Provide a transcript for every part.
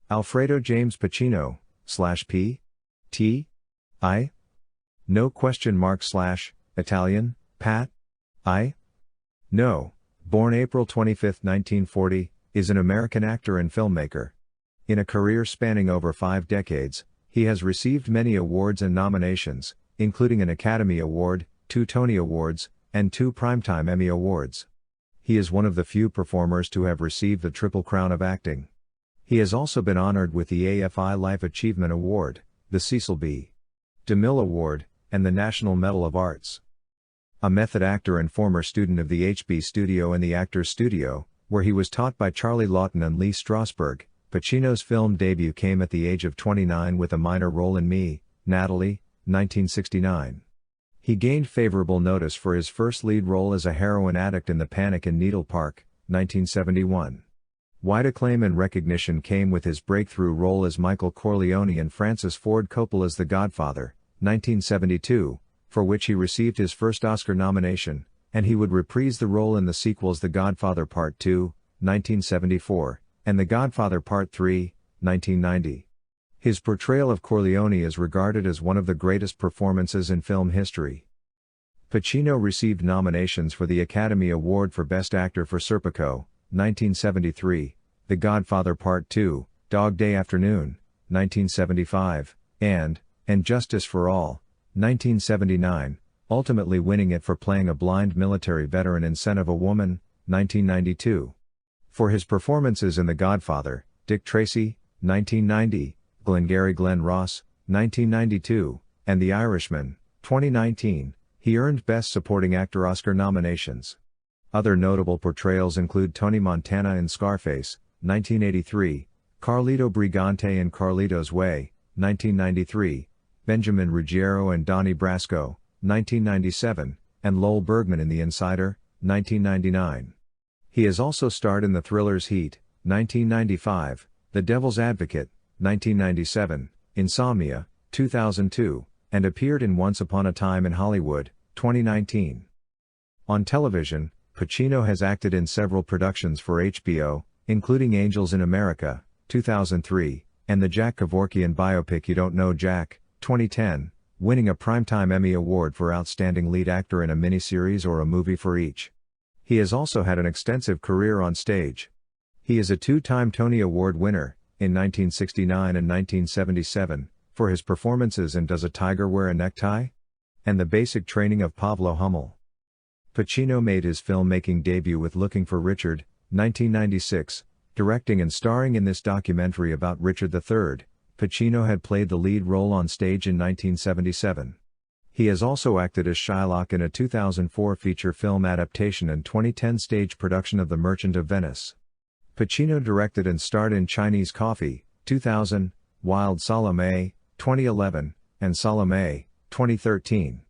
Alfredo James Pacino, /P? T? I? No question mark / Italian, Pat? I? No, born April 25, 1940, is an American actor and filmmaker. In a career spanning over 5 decades, he has received many awards and nominations, including an Academy Award, 2 Tony Awards, and 2 Primetime Emmy Awards. He is one of the few performers to have received the Triple Crown of acting. He has also been honored with the AFI Life Achievement Award, the Cecil B. DeMille Award, and the National Medal of Arts. A method actor and former student of the HB Studio and the Actors Studio, where he was taught by Charlie Lawton and Lee Strasberg, Pacino's film debut came at the age of 29 with a minor role in Me, Natalie, 1969. He gained favorable notice for his first lead role as a heroin addict in The Panic in Needle Park, 1971. Wide acclaim and recognition came with his breakthrough role as Michael Corleone in Francis Ford Coppola's The Godfather, 1972, for which he received his first Oscar nomination, and he would reprise the role in the sequels The Godfather Part II, 1974, and The Godfather Part III, 1990. His portrayal of Corleone is regarded as one of the greatest performances in film history. Pacino received nominations for the Academy Award for Best Actor for Serpico, 1973, The Godfather Part II, Dog Day Afternoon, 1975, and Justice for All, 1979, ultimately winning it for playing a blind military veteran in Scent of a Woman, 1992. For his performances in The Godfather, Dick Tracy, 1990, Glengarry Glen Ross, 1992, and The Irishman, 2019, he earned Best Supporting Actor Oscar nominations. Other notable portrayals include Tony Montana in Scarface, 1983, Carlito Brigante in Carlito's Way, 1993, Benjamin Ruggiero and Donnie Brasco, 1997, and Lowell Bergman in The Insider, 1999. He has also starred in the thrillers Heat, 1995, The Devil's Advocate, 1997, Insomnia, 2002, and appeared in Once Upon a Time in Hollywood, 2019. On television, Pacino has acted in several productions for HBO, including Angels in America, 2003, and the Jack Kevorkian biopic You Don't Know Jack, 2010, winning a Primetime Emmy Award for Outstanding Lead Actor in a Miniseries or a Movie for each. He has also had an extensive career on stage. He is a 2-time Tony Award winner, in 1969 and 1977, for his performances in Does a Tiger Wear a Necktie? And The Basic Training of Pablo Hummel. Pacino made his filmmaking debut with Looking for Richard, 1996, directing and starring in this documentary about Richard III. Pacino had played the lead role on stage in 1977. He has also acted as Shylock in a 2004 feature film adaptation and 2010 stage production of The Merchant of Venice. Pacino directed and starred in Chinese Coffee, 2000, Wild Salome, 2011, and Salome, 2013.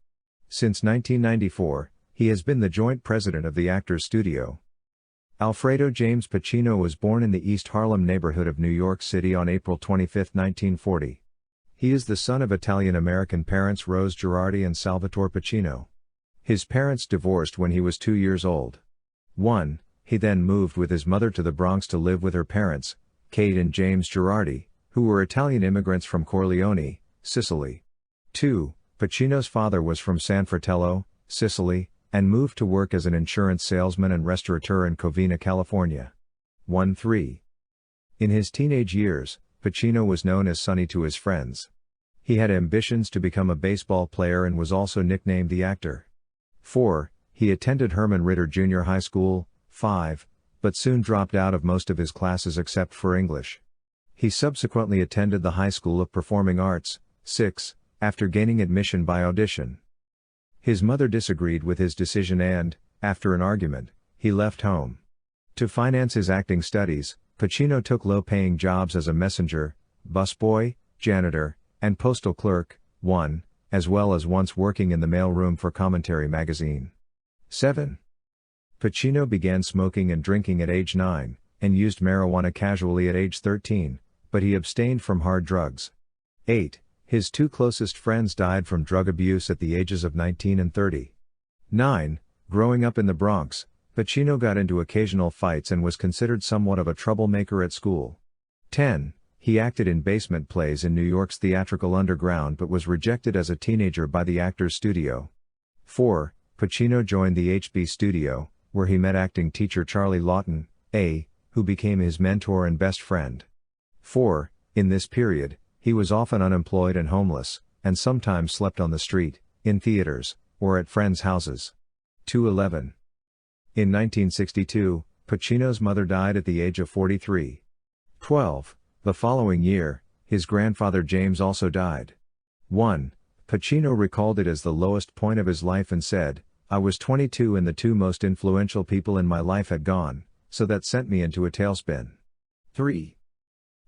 Since 1994, he has been the joint president of the Actors Studio. Alfredo James Pacino was born in the East Harlem neighborhood of New York City on April 25, 1940. He is the son of Italian-American parents Rose Girardi and Salvatore Pacino. His parents divorced when he was 2 years old. 1. He then moved with his mother to the Bronx to live with her parents, Kate and James Girardi, who were Italian immigrants from Corleone, Sicily. 2. Pacino's father was from San Fratello, Sicily, and moved to work as an insurance salesman and restaurateur in Covina, California. 1-3. In his teenage years, Pacino was known as Sonny to his friends. He had ambitions to become a baseball player and was also nicknamed the Actor. 4. He attended Herman Ritter Junior High School, 5, but soon dropped out of most of his classes except for English. He subsequently attended the High School of Performing Arts, 6, after gaining admission by audition. His mother disagreed with his decision and, after an argument, he left home. To finance his acting studies, Pacino took low-paying jobs as a messenger, busboy, janitor, and postal clerk, 1, as well as once working in the mailroom for Commentary magazine. 7. Pacino began smoking and drinking at age 9, and used marijuana casually at age 13, but he abstained from hard drugs. 8. His 2 closest friends died from drug abuse at the ages of 19 and 30. 9. Growing up in the Bronx, Pacino got into occasional fights and was considered somewhat of a troublemaker at school. 10. He acted in basement plays in New York's theatrical underground but was rejected as a teenager by the Actors Studio. 4. Pacino joined the HB Studio, where he met acting teacher Charlie Lawton, who became his mentor and best friend. 4. In this period, he was often unemployed and homeless, and sometimes slept on the street, in theaters, or at friends' houses. 211. In 1962, Pacino's mother died at the age of 43. 12. The following year, his grandfather James also died. 1. Pacino recalled it as the lowest point of his life and said, "I was 22 and the two most influential people in my life had gone, so that sent me into a tailspin." 3.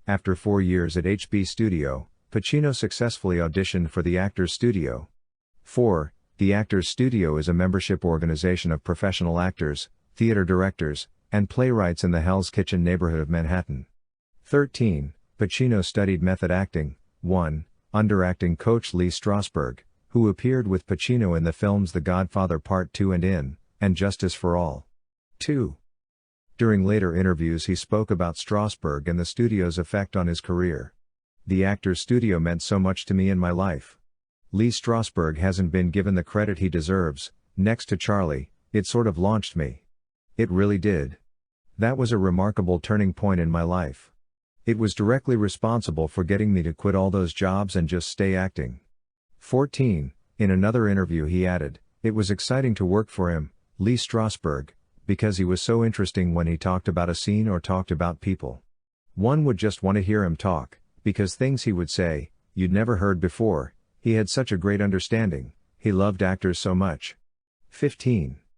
After 4 years at HB Studio, Pacino successfully auditioned for the Actors Studio. 4. The Actors Studio is a membership organization of professional actors, theater directors, and playwrights in the Hell's Kitchen neighborhood of Manhattan. 13. Pacino studied method acting. 1. Under acting coach Lee Strasberg, who appeared with Pacino in the films The Godfather Part 2 and In, and Justice for All. 2. During later interviews he spoke about Strasberg and the studio's effect on his career. "The Actors Studio meant so much to me in my life. Lee Strasberg hasn't been given the credit he deserves. Next to Charlie, it sort of launched me. It really did. That was a remarkable turning point in my life. It was directly responsible for getting me to quit all those jobs and just stay acting." 14. In another interview he added, "It was exciting to work for him, Lee Strasberg, because he was so interesting when he talked about a scene or talked about people. One would just want to hear him talk, because things he would say, you'd never heard before. He had such a great understanding, he loved actors so much." 15.